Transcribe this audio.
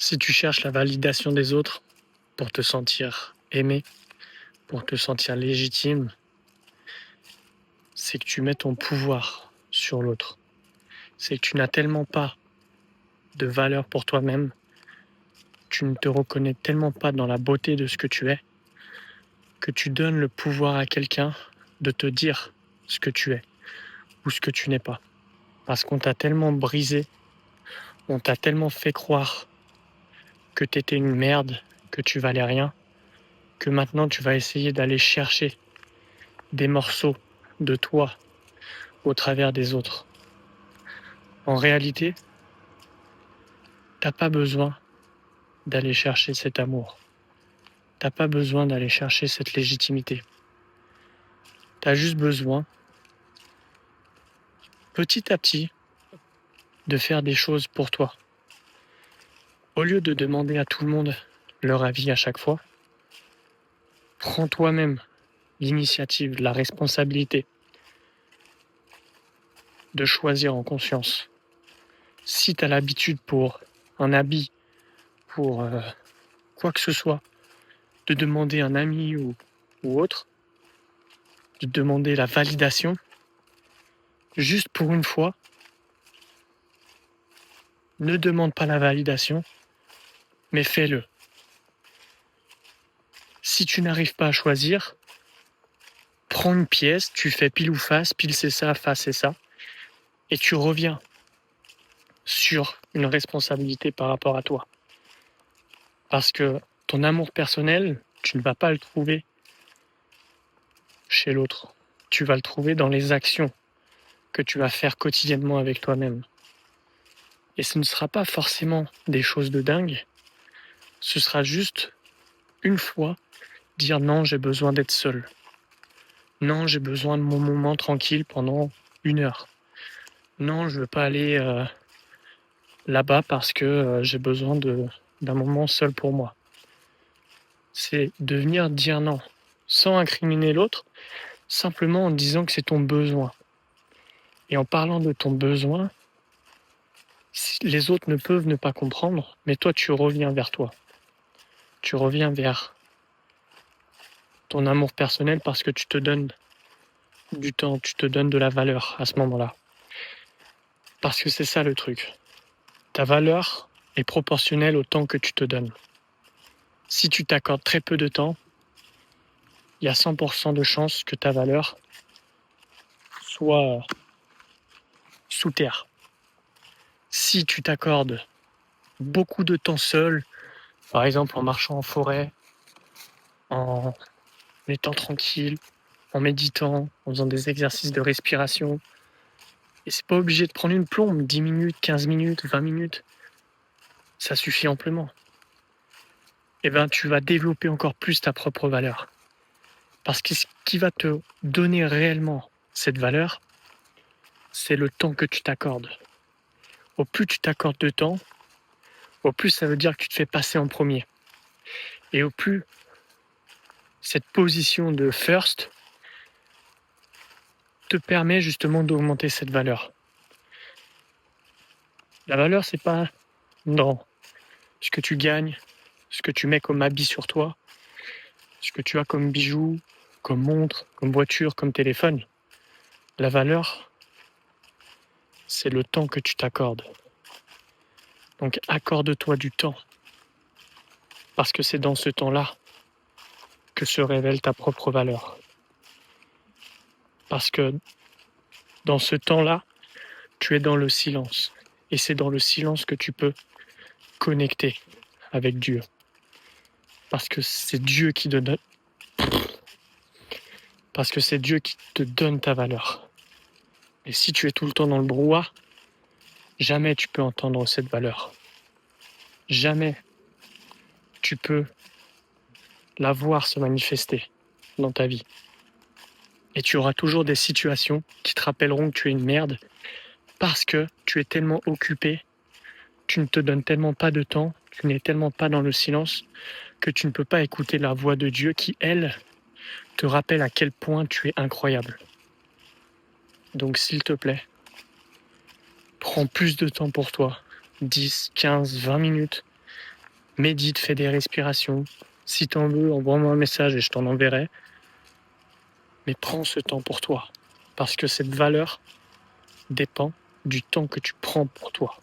Si tu cherches la validation des autres pour te sentir aimé, pour te sentir légitime, c'est que tu mets ton pouvoir sur l'autre. C'est que tu n'as tellement pas de valeur pour toi-même, tu ne te reconnais tellement pas dans la beauté de ce que tu es, que tu donnes le pouvoir à quelqu'un de te dire ce que tu es ou ce que tu n'es pas. Parce qu'on t'a tellement brisé, on t'a tellement fait croire que t'étais une merde, que tu valais rien, que maintenant tu vas essayer d'aller chercher des morceaux de toi au travers des autres. En réalité, t'as pas besoin d'aller chercher cet amour. T'as pas besoin d'aller chercher cette légitimité. T'as juste besoin, petit à petit, de faire des choses pour toi. Au lieu de demander à tout le monde leur avis à chaque fois, prends toi-même l'initiative, la responsabilité de choisir en conscience. Si tu as l'habitude pour un habit, pour quoi que ce soit, de demander un ami ou autre, de demander la validation, juste pour une fois, ne demande pas la validation, mais fais-le. Si tu n'arrives pas à choisir, prends une pièce, tu fais pile ou pile c'est ça, face c'est ça, et tu reviens sur une responsabilité par rapport à toi. Parce que ton amour personnel, tu ne vas pas le trouver chez l'autre. Tu vas le trouver dans les actions que tu vas faire quotidiennement avec toi-même. Et ce ne sera pas forcément des choses de dingue, ce sera juste une fois dire non, j'ai besoin d'être seul. Non, j'ai besoin de mon moment tranquille pendant 1 heure. Non, je veux pas aller là-bas parce que j'ai besoin d'un moment seul pour moi. C'est de venir dire non, sans incriminer l'autre, simplement en disant que c'est ton besoin. Et en parlant de ton besoin, les autres ne peuvent ne pas comprendre, mais toi tu reviens vers toi. Tu reviens vers ton amour personnel parce que tu te donnes du temps, tu te donnes de la valeur à ce moment-là. Parce que c'est ça le truc. Ta valeur est proportionnelle au temps que tu te donnes. Si tu t'accordes très peu de temps, il y a 100% de chances que ta valeur soit sous terre. Si tu t'accordes beaucoup de temps seul, par exemple en marchant en forêt, en étant tranquille, en méditant, en faisant des exercices de respiration, et c'est pas obligé de prendre une plombe, 10 minutes, 15 minutes, 20 minutes, ça suffit amplement. Et ben tu vas développer encore plus ta propre valeur. Parce que ce qui va te donner réellement cette valeur, c'est le temps que tu t'accordes. Au plus tu t'accordes de temps, au plus ça veut dire que tu te fais passer en premier. Et au plus cette position de first te permet justement d'augmenter cette valeur. La valeur, c'est pas dans ce que tu gagnes, ce que tu mets comme habit sur toi, ce que tu as comme bijoux, comme montre, comme voiture, comme téléphone. La valeur, c'est le temps que tu t'accordes. Donc accorde-toi du temps. Parce que c'est dans ce temps-là que se révèle ta propre valeur. Parce que dans ce temps-là, tu es dans le silence. Et c'est dans le silence que tu peux connecter avec Dieu. Parce que c'est Dieu qui te donne. Parce que c'est Dieu qui te donne ta valeur. Et si tu es tout le temps dans le brouhaha, jamais tu peux entendre cette valeur. Jamais tu peux la voir se manifester dans ta vie. Et tu auras toujours des situations qui te rappelleront que tu es une merde parce que tu es tellement occupé, tu ne te donnes tellement pas de temps, tu n'es tellement pas dans le silence que tu ne peux pas écouter la voix de Dieu qui, elle, te rappelle à quel point tu es incroyable. Donc s'il te plaît, prends plus de temps pour toi, 10, 15, 20 minutes, médite, fais des respirations. Si t'en veux, envoie-moi un message et je t'en enverrai. Mais prends ce temps pour toi. Parce que cette valeur dépend du temps que tu prends pour toi.